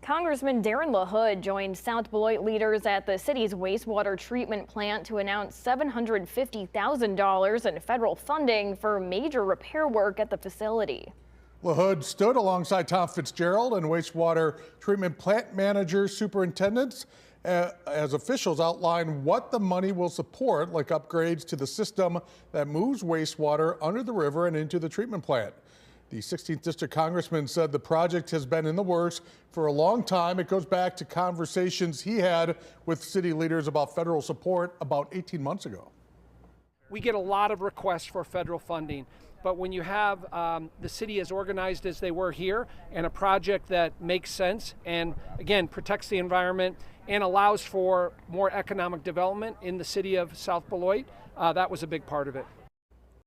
Congressman Darren LaHood joined South Beloit leaders at the city's wastewater treatment plant to announce $750,000 in federal funding for major repair work at the facility. LaHood stood alongside Tom Fitzgerald and wastewater treatment plant managers, superintendents, as officials outline what the money will support, like upgrades to the system that moves wastewater under the river and into the treatment plant. The 16th District Congressman said the project has been in the works for a long time. It goes back to conversations he had with city leaders about federal support about 18 months ago. We get a lot of requests for federal funding, but when you have the city as organized as they were here and a project that makes sense and, again, protects the environment and allows for more economic development in the city of South Beloit, that was a big part of it.